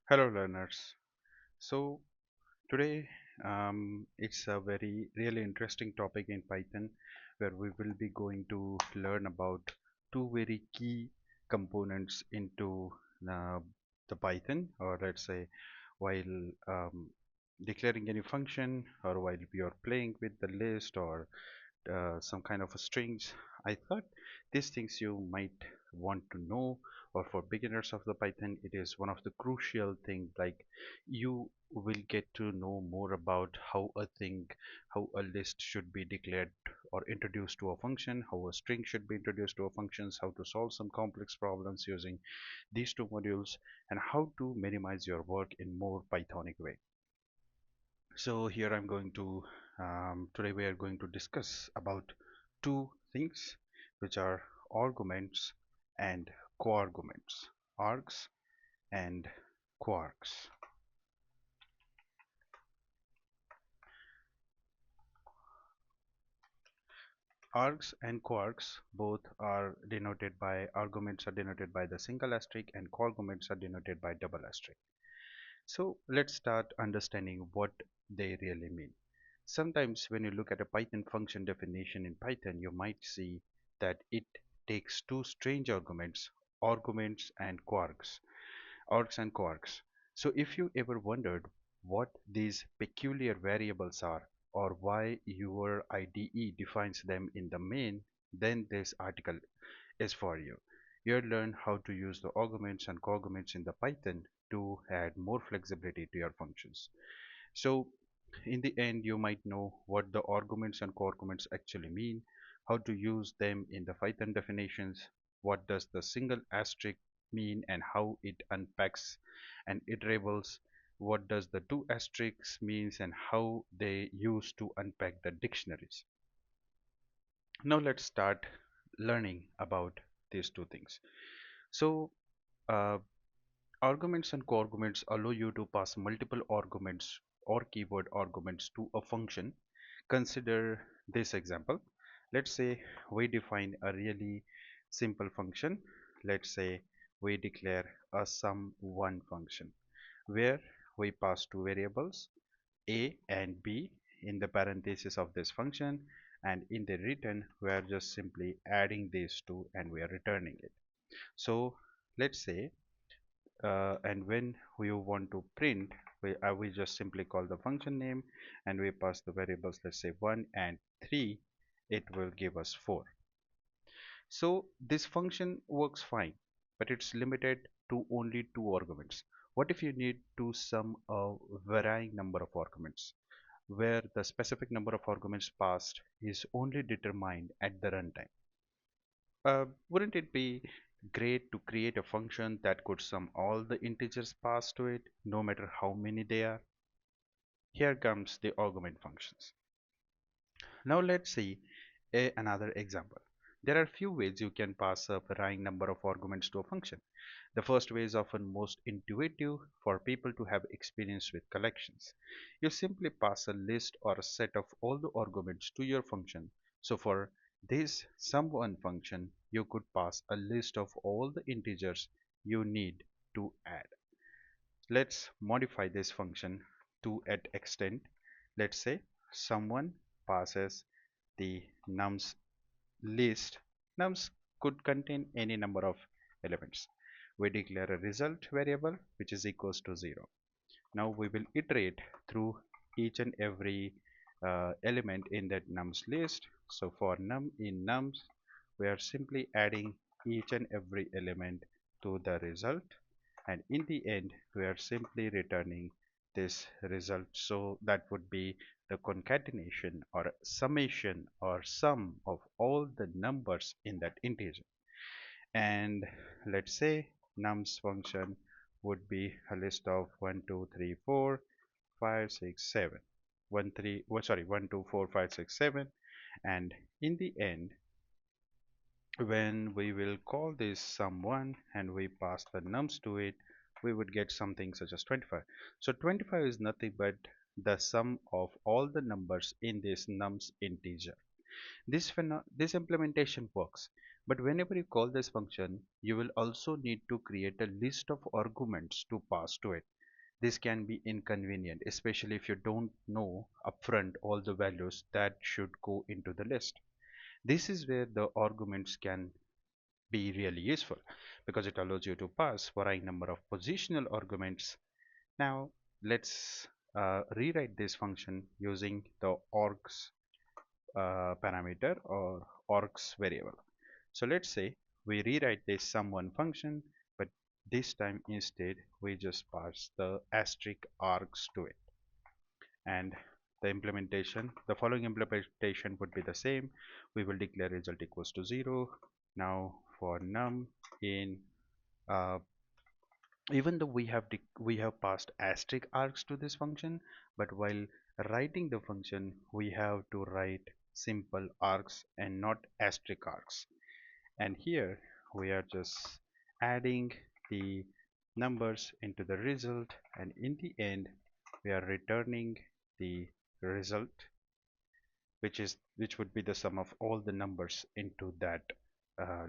Hello, learners. So, today it's a very really interesting topic in Python where we will be going to learn about two very key components into uh, the Python, or let's say while declaring any function or while we are playing with the list or some kind of a strings. I thought these things you might want to know, or for beginners of the Python it is one of the crucial thing. Like, you will get to know more about how a list should be declared or introduced to a function, how a string should be introduced to a functions, how to solve some complex problems using these two modules, and how to minimize your work in more Pythonic way. So here I'm going to today we are going to discuss about two things, which are arguments and coarguments. Args and Kwargs. Args and Kwargs both are denoted by arguments are denoted by the single asterisk, and coarguments are denoted by double asterisk. So let's start understanding what they really mean. Sometimes when you look at a Python function definition in Python, you might see that it takes two strange arguments, args and kwargs. So if you ever wondered what these peculiar variables are, or why your IDE defines them in the main, then this article is for you. You'll learn how to use the arguments and coarguments in the Python to add more flexibility to your functions. So in the end, you might know what the arguments and coarguments actually mean, how to use them in the Python definitions, what does the single asterisk mean and how it unpacks and iterables, what does the two asterisks means and how they use to unpack the dictionaries. Now let's start learning about these two things. So uh, arguments and coarguments allow you to pass multiple arguments or keyword arguments to a function. Consider this example. Let's say we define a really simple function. Let's say we declare a sum1 function where we pass two variables a and b in the parenthesis of this function, and in the return we are just simply adding these two and we are returning it. So let's say and when we want to print, we just simply call the function name and we pass the variables, let's say 1 and 3. It will give us 4. So this function works fine, but it's limited to only two arguments. What if you need to sum a varying number of arguments, where the specific number of arguments passed is only determined at the runtime? Wouldn't it be great to create a function that could sum all the integers passed to it, no matter how many they are? Here comes the argument functions. Now let's see another example. There are few ways you can pass a varying number of arguments to a function. The first way is often most intuitive for people to have experience with collections. You simply pass a list or a set of all the arguments to your function. So for this sum1 function, you could pass a list of all the integers you need to add. Let's modify this function to an extent. Let's say someone passes the nums list. Nums could contain any number of elements. We declare a result variable which is equals to 0. Now we will iterate through each and every element in that nums list. So for num in nums, we are simply adding each and every element to the result, and in the end we are simply returning this result. So that would be the concatenation or summation or sum of all the numbers in that integer. And let's say nums function would be a list of 1 2 3 4 5 6 7 1 3 oh, sorry 1 2 4 5 6 7. And in the end, when we will call this sum1 and we pass the nums to it, we would get something such as 25. So 25 is nothing but the sum of all the numbers in this nums integer. This implementation works, But whenever you call this function, you will also need to create a list of arguments to pass to it. This can be inconvenient, especially if you don't know upfront all the values that should go into the list. This is where the arguments can be really useful because it allows you to pass varying number of positional arguments. Now let's rewrite this function using the args parameter or args variable. So let's say we rewrite this sum1 function, but this time instead we just pass the asterisk args to it. And the following implementation would be the same. We will declare result equals to 0. Now for num in even though we have passed asterisk args to this function, but while writing the function we have to write simple args and not asterisk args. And here we are just adding the numbers into the result, and in the end we are returning the result, which would be the sum of all the numbers into that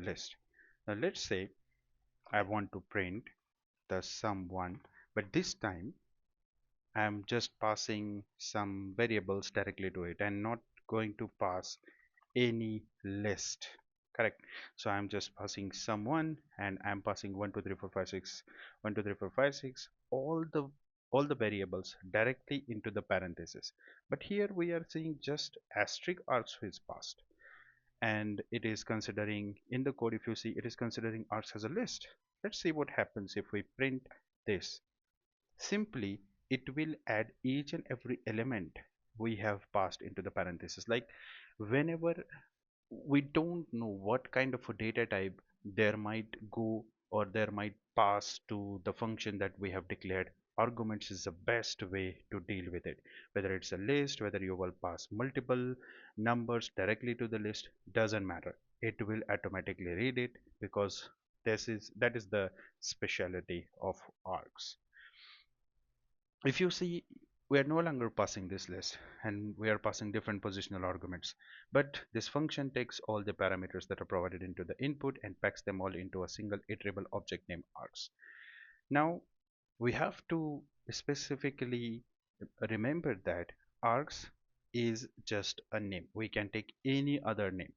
list. Now let's say I want to print the sum1, but this time I'm just passing some variables directly to it and not going to pass any list. Correct. So I'm just passing sum1 and I'm passing 1 2 3 4 5 6 1 2 3 4 5 6 all the variables directly into the parenthesis. But here we are seeing just asterisk args is passed, and it is considering in the code, if you see, it is considering args as a list. Let's see what happens if we print this. Simply it will add each and every element we have passed into the parenthesis. Like whenever we don't know what kind of a data type there might go or there might pass to the function that we have declared, arguments is the best way to deal with it. Whether it's a list, whether you will pass multiple numbers directly to the list, doesn't matter, it will automatically read it, because that is the specialty of args. If you see, we are no longer passing this list and we are passing different positional arguments, but this function takes all the parameters that are provided into the input and packs them all into a single iterable object named args. Now we have to specifically remember that args is just a name. We can take any other name.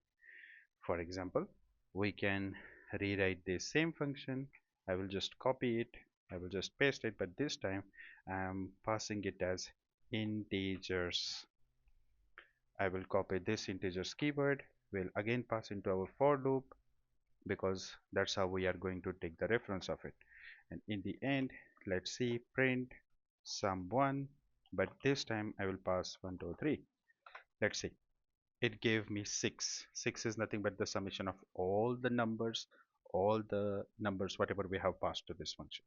For example, we can rewrite this same function. I will just copy it, I will just paste it, but this time I'm passing it as integers. I will copy this integers keyword, will again pass into our for loop, because that's how we are going to take the reference of it. And in the end, let's see, print sum1, but this time I will pass 1 2 3. Let's see, it gave me 6. 6 is nothing but the summation of all the numbers whatever we have passed to this function.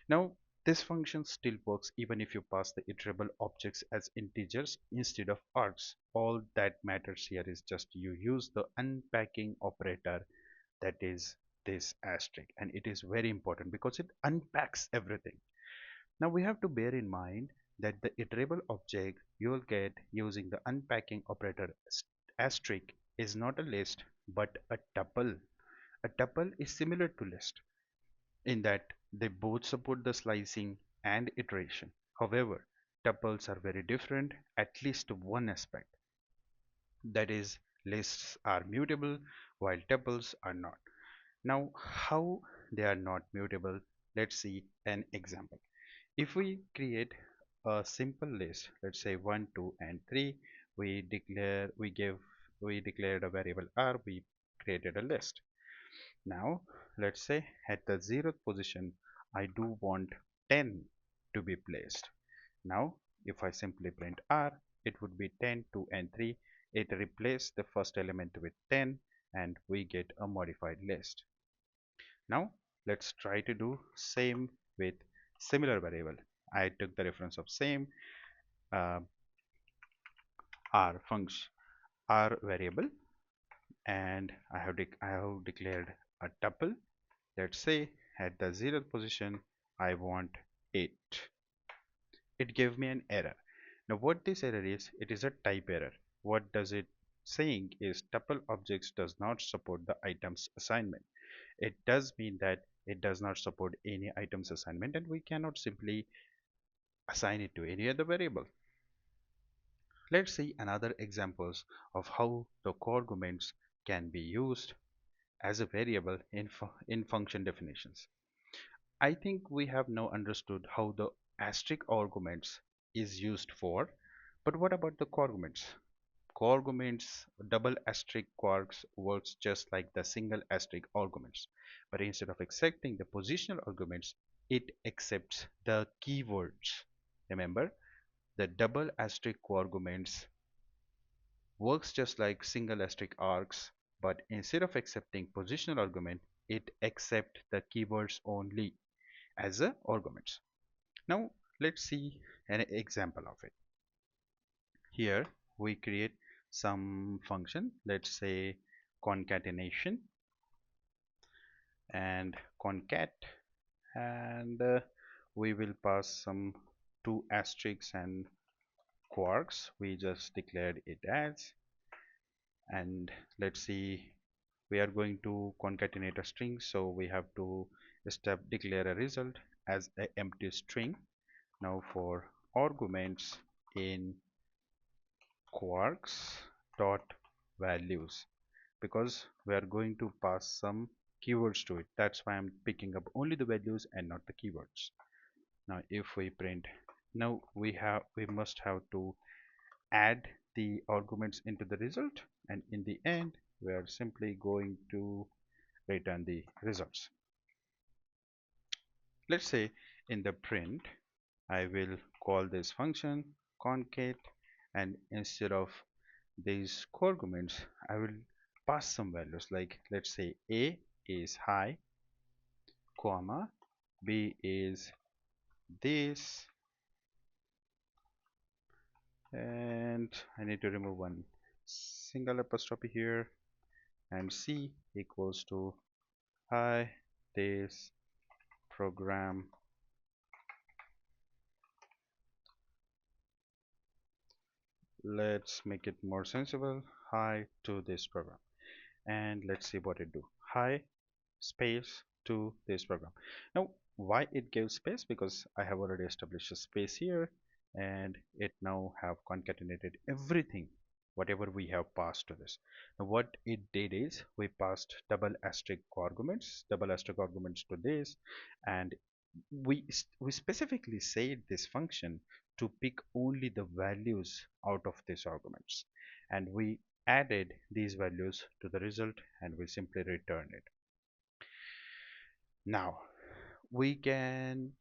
Now this function still works even if you pass the iterable objects as integers instead of args. All that matters here is just you use the unpacking operator, that is this asterisk, and it is very important because it unpacks everything. Now we have to bear in mind that the iterable object you will get using the unpacking operator asterisk is not a list but a tuple. A tuple is similar to list in that they both support the slicing and iteration. However, tuples are very different, at least one aspect. That is, lists are mutable while tuples are not. Now, how they are not mutable? Let's see an example. If we create a simple list, let's say 1 2 and 3, we declared a variable r, we created a list. Now let's say at the 0th position I do want 10 to be placed. Now if I simply print r, it would be 10 2 and 3. It replaced the first element with 10 and we get a modified list. Now let's try to do same with similar variable. I took the reference of same uh, r function, r variable, and I have declared a tuple. Let's say at the 0th position I want 8. It gave me an error. Now what this error is, it is a type error. What does it saying is tuple objects does not support the items assignment. It does mean that it does not support any items assignment and we cannot simply assign it to any other variable. Let's see another examples of how the arguments can be used as a variable in function definitions. I think we have now understood how the asterisk arguments is used for, but what about the arguments? Co-arguments, double asterisk quarks works just like the single asterisk arguments, but instead of accepting the positional arguments, it accepts the keywords. Remember, the double asterisk arguments works just like single asterisk args, but instead of accepting positional argument, it accepts the keywords only as a arguments. Now let's see an example of it. Here we create some function, let's say concatenation and concat, and we will pass some two asterisks and quarks. We just declared it as, and let's see, we are going to concatenate a string, so we have to declare a result as an empty string. Now for arguments in quarks dot values, because we are going to pass some keywords to it, that's why I'm picking up only the values and not the keywords. Now if we print, now we must have to add the arguments into the result, and in the end we are simply going to return the results. Let's say in the print I will call this function concat, and instead of these arguments I will pass some values, like let's say a is high, comma, b is this, and I need to remove one single apostrophe here, and c equals to hi this program. Let's make it more sensible, hi to this program, and let's see what it do. Hi space to this program. Now why it gives space? Because I have already established a space here, and it now have concatenated everything whatever we have passed to this. Now what it did is we passed double asterisk arguments to this, and we specifically said this function to pick only the values out of these arguments, and we added these values to the result and we simply return it. Now we can,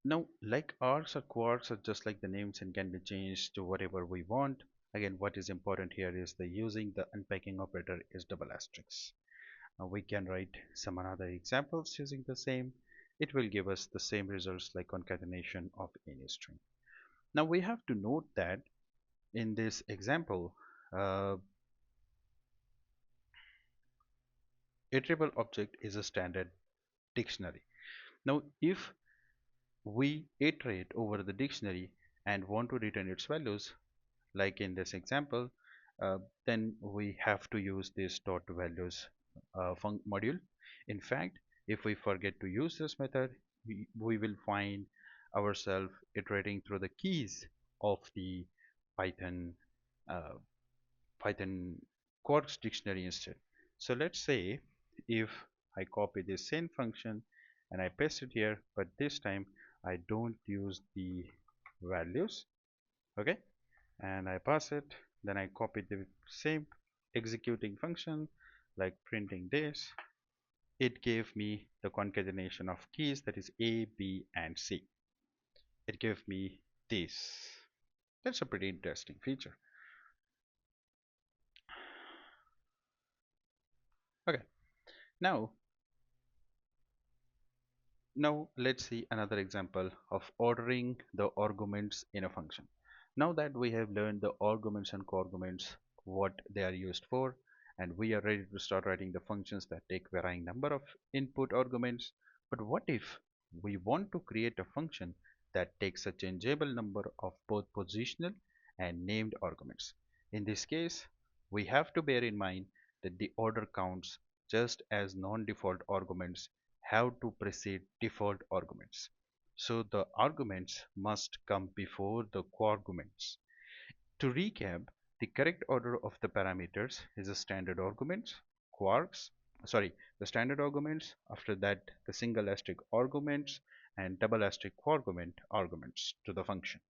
now like args or quarks are just like the names and can be changed to whatever we want. Again, what is important here is the using the unpacking operator is double asterisks. Now we can write some other examples using the same. It will give us the same results like concatenation of any string. Now we have to note that in this example, iterable object is a standard dictionary. Now if we iterate over the dictionary and want to return its values, like in this example, then we have to use this dot values module. In fact, if we forget to use this method, we will find ourselves iterating through the keys of the Python uh, Python Quarks dictionary instead. So let's say if I copy this same function and I paste it here, but this time I don't use the values, okay, and I pass it, then I copy the same executing function like printing this, it gave me the concatenation of keys, that is A, B and C. It gave me this. That's a pretty interesting feature. Okay, now let's see another example of ordering the arguments in a function. Now that we have learned the arguments and co-arguments, what they are used for, and we are ready to start writing the functions that take varying number of input arguments. But what if we want to create a function that takes a changeable number of both positional and named arguments? In this case, we have to bear in mind that the order counts just as non-default arguments have to precede default arguments. So the arguments must come before the quarguments. To recap, the correct order of the parameters is the standard arguments, quarks, the standard arguments, after that the single asterisk arguments and double asterisk quargument arguments to the function.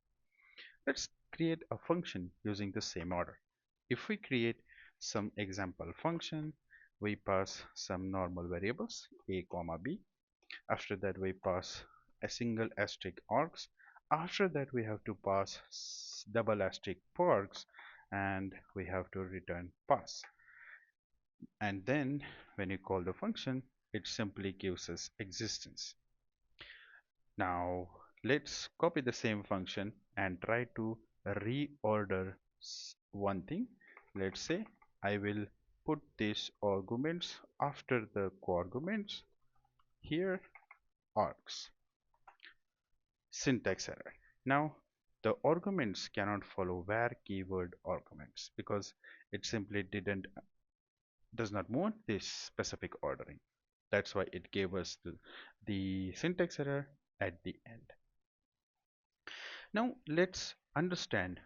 Let's create a function using the same order. If we create some example function, we pass some normal variables a comma b. After that we pass a single asterisk args. After that we have to pass double asterisk kwargs, and we have to return pass. And then when you call the function, it simply gives us existence. Now let's copy the same function and try to reorder one thing. Let's say I will put these arguments after the quarguments. Here args. Syntax error. Now the arguments cannot follow var keyword arguments because it simply does not want this specific ordering. That's why it gave us the syntax error at the end. Now let's understand.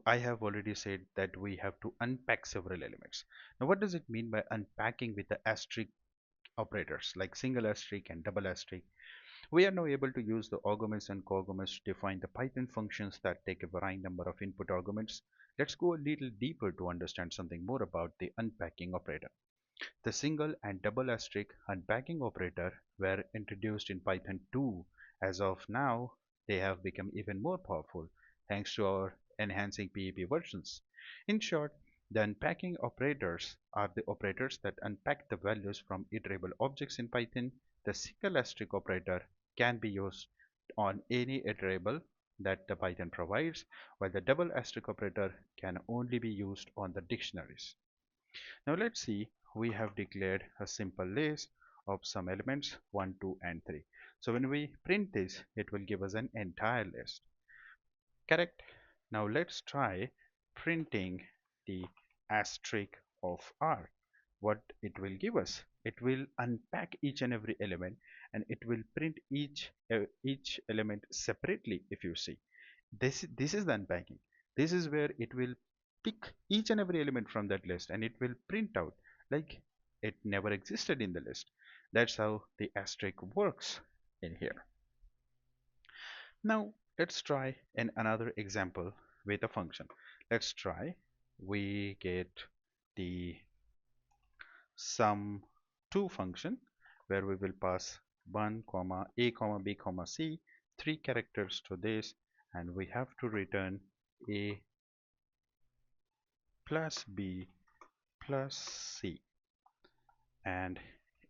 I have already said that we have to unpack several elements. Now what does it mean by unpacking with the asterisk operators like single asterisk and double asterisk? We are now able to use the arguments and coarguments to define the Python functions that take a varying number of input arguments. Let's go a little deeper to understand something more about the unpacking operator. The single and double asterisk unpacking operator were introduced in Python 2. As of now, they have become even more powerful thanks to our enhancing PEP versions. In short, the unpacking operators are the operators that unpack the values from iterable objects in Python. The single asterisk operator can be used on any iterable that the Python provides, while the double asterisk operator can only be used on the dictionaries. Now let's see, we have declared a simple list of some elements 1, 2 and 3. So when we print this, it will give us an entire list. Correct? Now let's try printing the asterisk of R. What it will give us? It will unpack each and every element, and it will print each element separately. If you see, this is the unpacking. This is where it will pick each and every element from that list, and it will print out like it never existed in the list. That's how the asterisk works in here. Now let's try another example with a function. Let's try, we get the sum2 function where we will pass 1 comma a comma b comma c, 3 characters to this, and we have to return a plus b plus c. And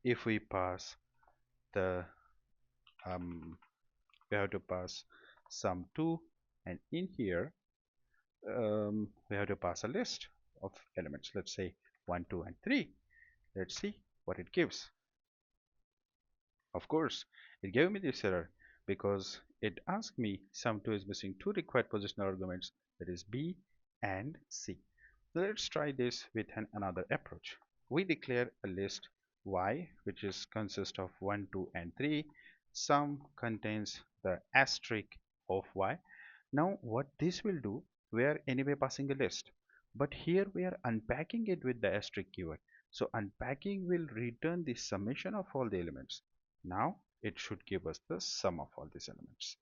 if we pass the we have to pass sum2, and in here we have to pass a list of elements. Let's say 1, 2 and 3. Let's see what it gives. Of course, it gave me this error because it asked me sum2 is missing 2 required positional arguments, that is b and c. So let's try this with another approach. We declare a list y, which is consist of 1, 2 and 3. Sum contains the asterisk of y. Now what this will do, we are anyway passing a list, but here we are unpacking it with the asterisk keyword. So unpacking will return the summation of all the elements. Now it should give us the sum of all these elements.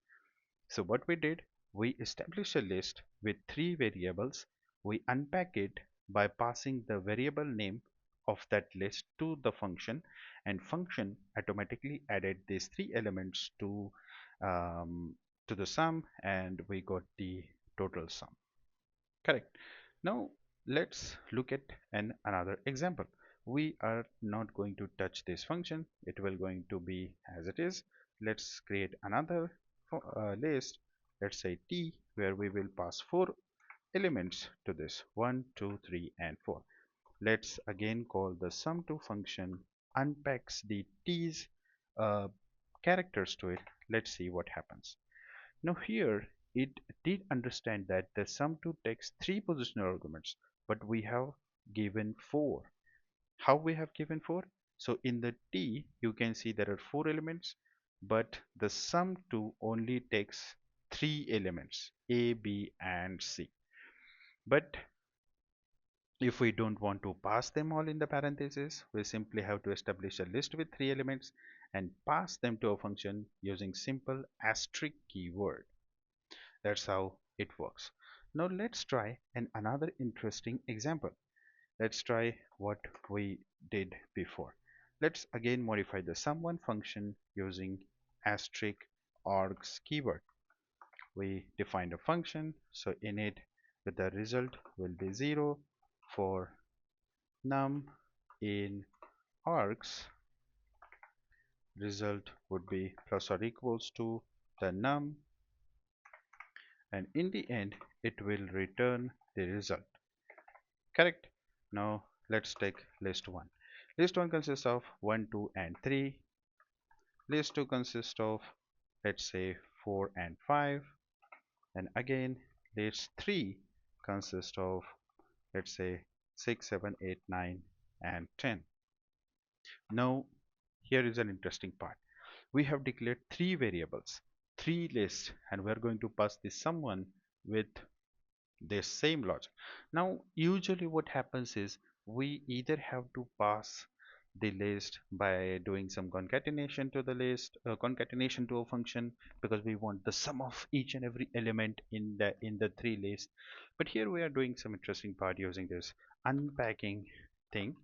So what we did, we established a list with 3 variables. We unpack it by passing the variable name of that list to the function, and function automatically added these 3 elements to the sum, and we got the total sum. Correct. Now let's look at another example. We are not going to touch this function, it will going to be as it is. Let's create another list, let's say t, where we will pass 4 elements to this 1, 2, 3 and 4. Let's again call the sum2 function, unpacks the t's characters to it. Let's see what happens. Now here it did understand that the sum2 takes 3 positional arguments, but we have given 4. How we have given 4? So in the T, you can see there are 4 elements, but the sum2 only takes 3 elements, A, B, and C. But if we don't want to pass them all in the parentheses, we simply have to establish a list with 3 elements and pass them to a function using simple asterisk keyword. That's how it works. Now let's try another interesting example. Let's try what we did before. Let's again modify the sum1 function using asterisk args keyword. We defined a function, so in it the result will be 0 for num in args. Result would be plus or equals to the num, and in the end it will return the result. Correct? Now let's take list 1. List 1 consists of 1, 2, and 3. List 2 consists of, let's say, 4 and 5. And again, list 3 consists of, let's say, 6, 7, 8, 9, and 10. Now here is an interesting part. We have declared 3 variables, 3 lists, and we are going to pass this sum1 with the same logic. Now usually what happens is we either have to pass the list by doing some concatenation to the list, concatenation to a function, because we want the sum of each and every element in the 3 list. But here we are doing some interesting part using this unpacking thing.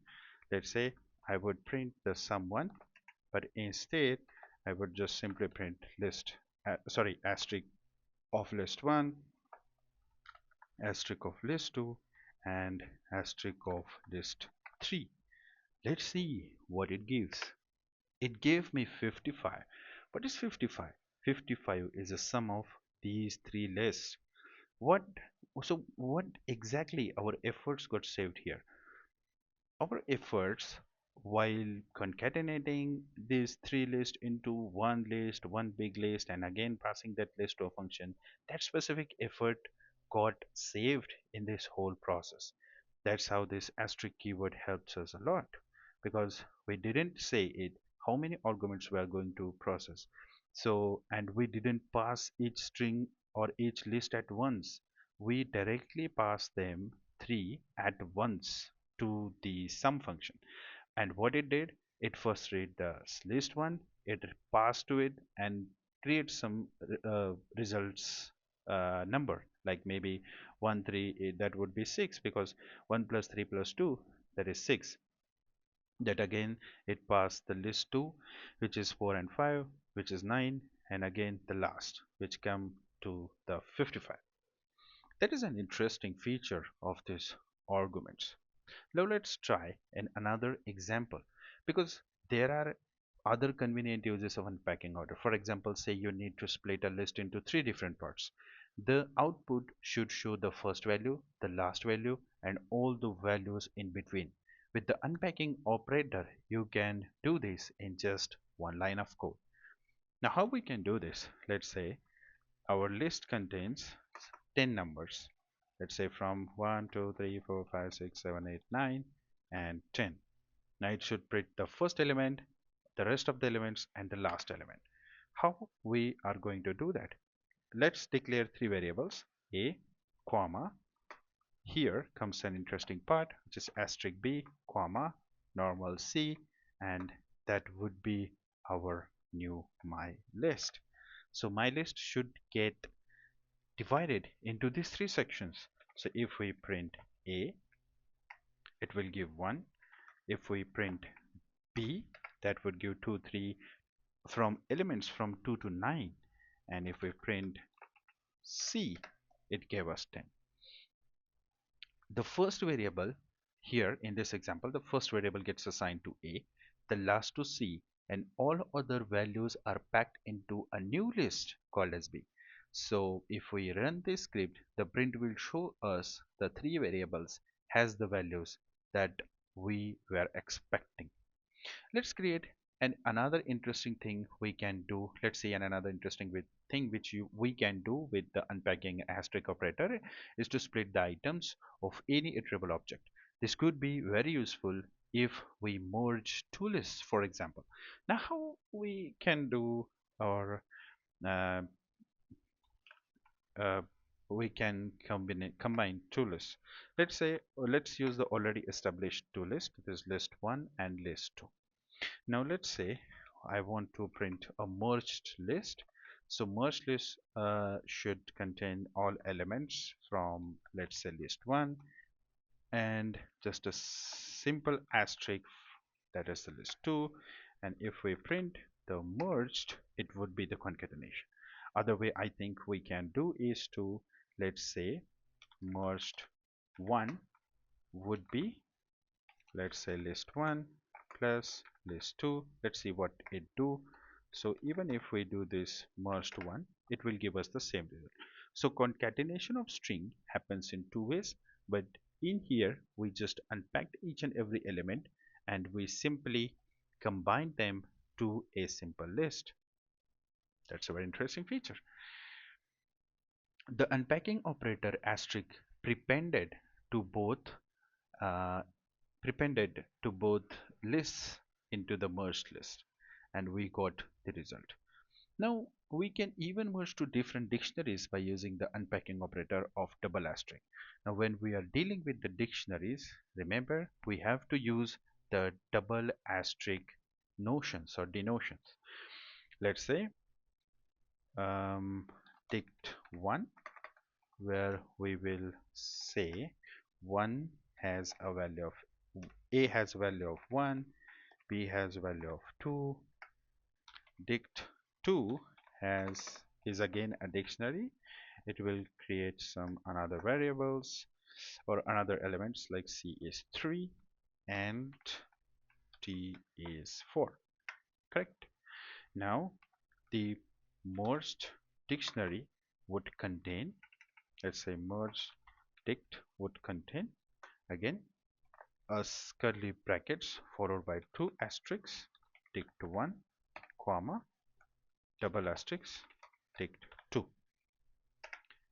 Let's say I would print the sum1, but instead I would just simply print list asterisk of list 1, asterisk of list 2, and asterisk of list 3. Let's see what it gives. It gave me 55. What is 55? 55 is a sum of these 3 lists. What what exactly our efforts got saved here? Our efforts while concatenating these 3 lists into one list, one big list, and again passing that list to a function, that specific effort got saved in this whole process. That's how this asterisk keyword helps us a lot, because we didn't say it how many arguments we are going to process. So, and we didn't pass each string or each list at once. We directly pass them 3 at once to the sum function. And what it did, it first read the list 1, it passed to it and create some results number, like maybe 1 3, that would be 6, because 1 plus 3 plus 2, that is 6. That again it passed the list 2, which is 4 and 5, which is 9, and again the last, which come to the 55. That is an interesting feature of these arguments. Now let's try another example, because there are other convenient uses of unpacking order. For example, say you need to split a list into 3 different parts. The output should show the first value, the last value, and all the values in between. With the unpacking operator, you can do this in just one line of code. Now how we can do this? Let's say our list contains 10 numbers. Let's say from 1, 2, 3, 4, 5, 6, 7, 8, 9, and 10. Now it should print the first element, the rest of the elements, and the last element. How we are going to do that? Let's declare 3 variables, a, comma. Here comes an interesting part, which is asterisk b, comma, normal c, and that would be our new my list. So my list should get divided into these 3 sections. So if we print a, it will give 1. If we print b, that would give 2, 3 from elements from 2 to 9. And if we print c, it gave us 10. The first variable here in this example, the first variable gets assigned to a, the last to c, and all other values are packed into a new list called as b. So if we run this script, the print will show us the 3 variables has the values that we were expecting. Let's create And another interesting thing we can do, let's see, and another interesting thing which we can do with the unpacking asterisk operator is to split the items of any iterable object. This could be very useful if we merge two lists, for example. Now, how we can do, or uh, uh, we can combine two lists. Let's say, let's use the already established two list. This is list 1 and list 2. Now let's say I want to print a merged list. So merged list should contain all elements from, let's say, list 1 and just a simple asterisk, that is the list 2. And if we print the merged, it would be the concatenation. Other way I think we can do is to, let's say, merged 1 would be, let's say, list 1 plus list 2. Let's see what it do. So even if we do this merged 1, it will give us the same result. So concatenation of string happens in two ways, but in here we just unpacked each and every element and we simply combine them to a simple list. That's a very interesting feature. The unpacking operator asterisk prepended to both uh, prepended to both lists into the merged list, and we got the result. Now we can even merge to different dictionaries by using the unpacking operator of double asterisk. Now when we are dealing with the dictionaries, remember we have to use the double asterisk notions or denotions. Let's say dict 1, where we will say 1 has a value of, a has a value of 1, b has a value of 2, dict 2 has is again a dictionary. It will create some another variables or another elements, like c is 3 and t is 4. Correct. Now the merged dictionary would contain, let's say, merged dict would contain again a curly brackets followed by two asterisks, dict 1 comma double asterisks dict 2.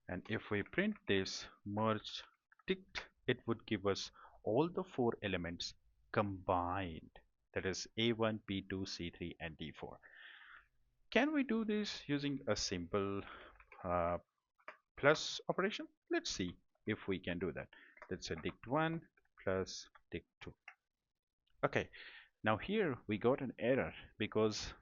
And if we print this merged dict, it would give us all the four elements combined, that is a1, b2, c3 and d4. Can we do this using a simple uh, plus operation? Let's see if we can do that. Let's say dict 1 plus dict 2. Okay, now here we got an error because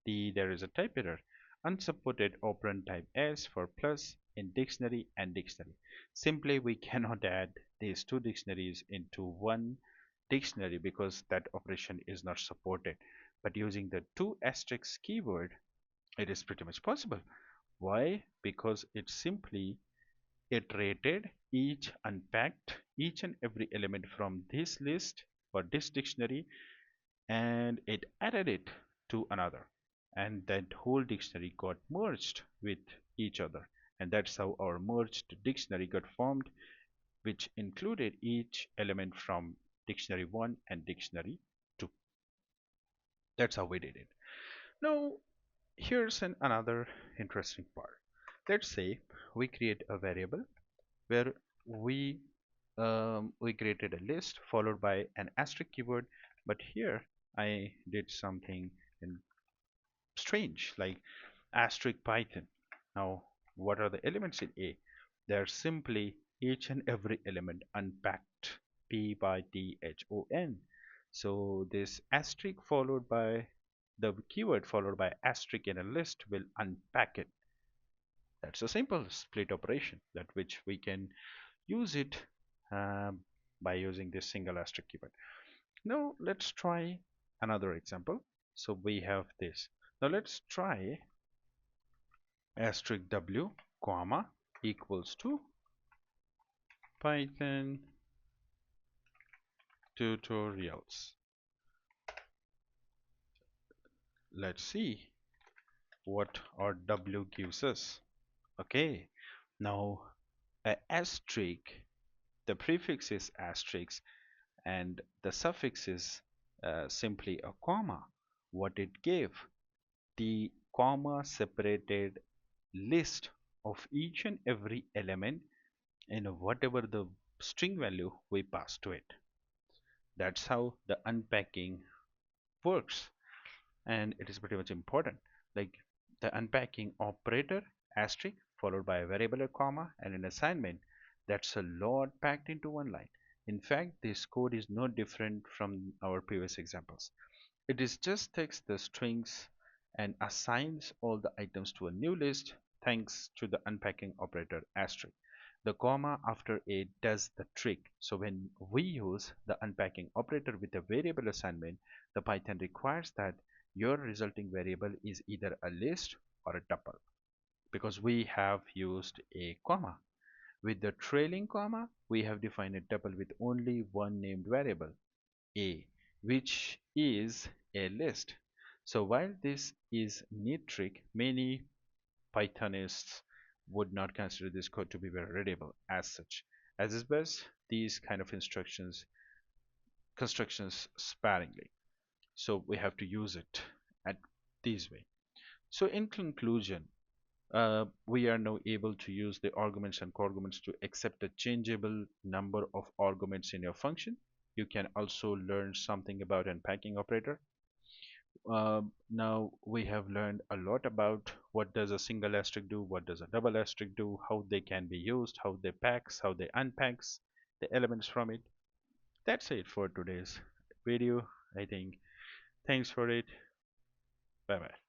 there is a type error. Unsupported operand type S for plus in dictionary and dictionary. Simply we cannot add these two dictionaries into one dictionary because that operation is not supported. But using the two asterisks keyword, it is pretty much possible. Why? Because it simply iterated each, unpacked each and every element from this list or this dictionary, and it added it to another, and that whole dictionary got merged with each other, and that's how our merged dictionary got formed, which included each element from dictionary 1 and dictionary 2. That's how we did it. Now here's another interesting part. Let's say we create a variable where we we created a list followed by an asterisk keyword, but here I did something in strange, like asterisk Python. Now what are the elements in A? They're simply each and every element unpacked, P by T H O N. So this asterisk followed by the keyword followed by asterisk in a list will unpack it. That's a simple split operation that which we can use it um, by using this single asterisk keyword. Now let's try another example. So we have this. Now let's try asterisk w comma equals to Python tutorials. Let's see what our w gives us. Okay, now a asterisk, the prefix is asterisk and the suffix is simply a comma. What it gave? The comma separated list of each and every element in whatever the string value we pass to it. That's how the unpacking works, and it is pretty much important. Like the unpacking operator asterisk followed by a variable or comma and an assignment, that's a lot packed into one line. In fact, this code is no different from our previous examples. It is just takes the strings and assigns all the items to a new list thanks to the unpacking operator asterisk. The comma after it does the trick. So when we use the unpacking operator with a variable assignment, the Python requires that your resulting variable is either a list or a tuple because we have used a comma. With the trailing comma, we have defined a tuple with only one named variable, a, which is a list. So while this is neat trick, many Pythonists would not consider this code to be very readable as such. As is best, these kind of constructions sparingly. So we have to use it at this way. So in conclusion, we are now able to use the arguments and coarguments to accept a changeable number of arguments in your function. You can also learn something about unpacking operator. Now we have learned a lot about what does a single asterisk do, what does a double asterisk do, how they can be used, how they packs, how they unpacks the elements from it. That's it for today's video, I think. Thanks for it. Bye bye.